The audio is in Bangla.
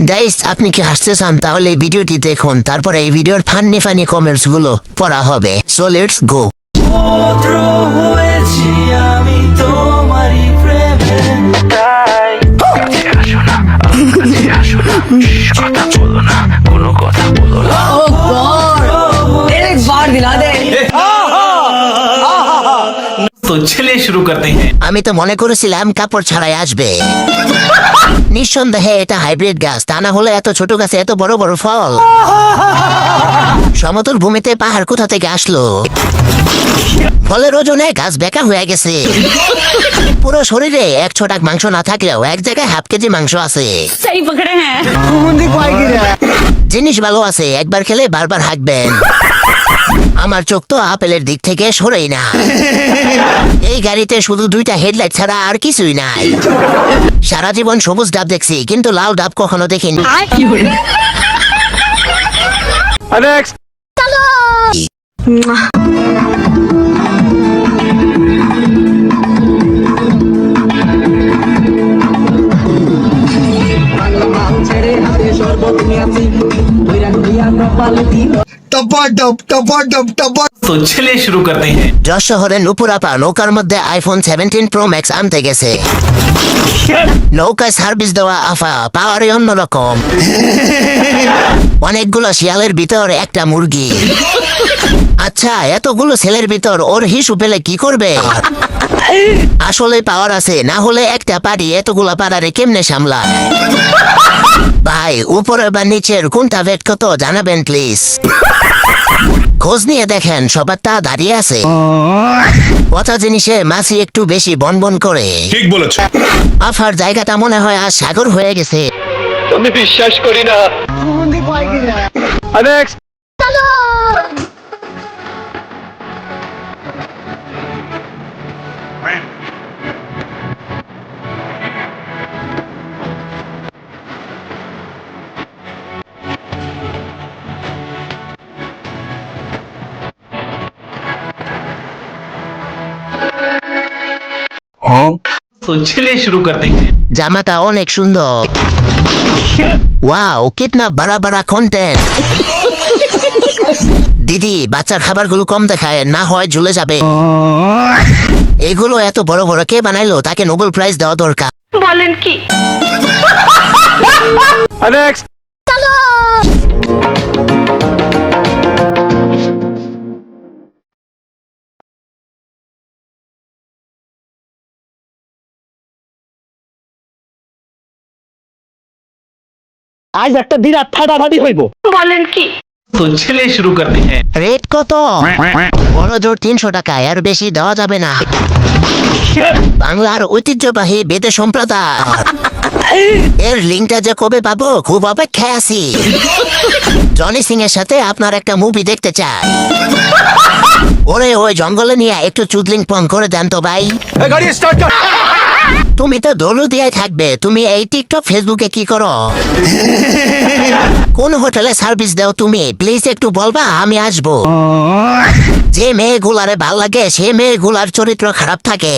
গাইস, আপনি কি হাসতে চান তাহলে এই ভিডিওটি দেখুন, তারপরে এই ভিডিওর ফানি কমেন্টস গুলো পড়া হবে। So let's go. আমি তোমারই প্রেমে তাই আসো না, আসো না, কথা বলো না, কোনো কথা বলো না। एक बार दिला दे। तो चलिए शुरू करते हैं। আমি তো মনে করেছিলাম কাপড় ছাড়াই আসবে। নিঃসন্দেহে এটা হাইব্রিড গাছ, তা না হলে এত ছোট গাছে এত বড় বড় ফল। সমতল ভূমিতে পাহাড় কোথা থেকে আসলো? ফলের ওজনে গাছ বেকা হয়ে গেছে। পুরো শরীরে 1 ছটাক মাংস না থাকলেও এক জায়গায় হাফ কেজি মাংস আছে। सही पकड़े हैं। জিনিস ভালো আছে, একবার খেলে বারবার হাঁকবেন। আমার চোখ তো আপেলের দিক থেকে সরেই না। এই গাড়িতে শুধু 2টা হেডলাইট ছাড়া আর কিছুই নাই। সারা জীবন সবুজ ডাব দেখছি, কিন্তু লাল ডাব কখনো দেখিনি। तो चलिए शुरू करते हैं। যশ শহরে নুপুর আপা নৌকার মধ্যে আইফোন 17 প্রো ম্যাক্স আনতে গেছে। নৌকায় সার্ভিস দেওয়া আফা পাওয়ারই অন্যরকম। অনেকগুলো শিয়ালের ভিতর একটা মুরগি। আচ্ছা, এতগুলো ছেলের ভিতর ওর হিসু পেলে কি করবে? আসলে পাওয়ার আছে, না হলে একটা পারি এতগুলো পাড়ারে কেমনে সামলায়? ভাই, উপরে বা নিচের কোনটা ভেট কত জানাবেন প্লিজ। খোঁজ নিয়ে দেখেন সবারটা দাঁড়িয়ে আছে। কথা জিনিসে মাছি একটু বেশি বনবন করে। ঠিক বলেছ। আফার জায়গাটা মনে হয় আর সাগর হয়ে গেছে। আমি বিশ্বাস করি না। तो चलिए शुरू करते हैं। জামাটা অনেক সুন্দর। ওয়াও, কিতনা বড় বড় কন্টেন্ট। দিদি, বাচ্চার খাবারগুলো কম দেখায়, না হয় ঝুলে যাবে। এগুলো এত বড় বড় কে বানাইলো? তাকে নোবেল প্রাইজ দেওয়া দরকার। बोलें की আজ একটা বিরাট ফাটাফাটি হইব। बोलें की तो चलिए शुरू करते हैं। রেট কত? বড় জোর 300 টাকা, এর বেশি দেওয়া যাবে না। বাংলার ঐতিহ্যবাহী বেদে সম্প্রদায়। এর লিঙ্কটা যে কবে পাবো খুব অপেক্ষায় আছি। জনি সিং এর সাথে আপনার একটা মুভি দেখতে চাই। ওরে ওই জঙ্গলে নিয়ে একটু চুদলিং পং করে দেন তো ভাই। গাড়ি স্টার্ট কর। তুমি তো দৌড় দিয়ে থাকবে, তুমি এই টিকটক ফেসবুকে কি করো? কোন হোটেলে সার্ভিস দাও তুমি? প্লিজ একটু বলবা, আমি আসবো। যে মেয়েগুলারে ভাল লাগে সে মেয়েগুলার চরিত্র খারাপ থাকে।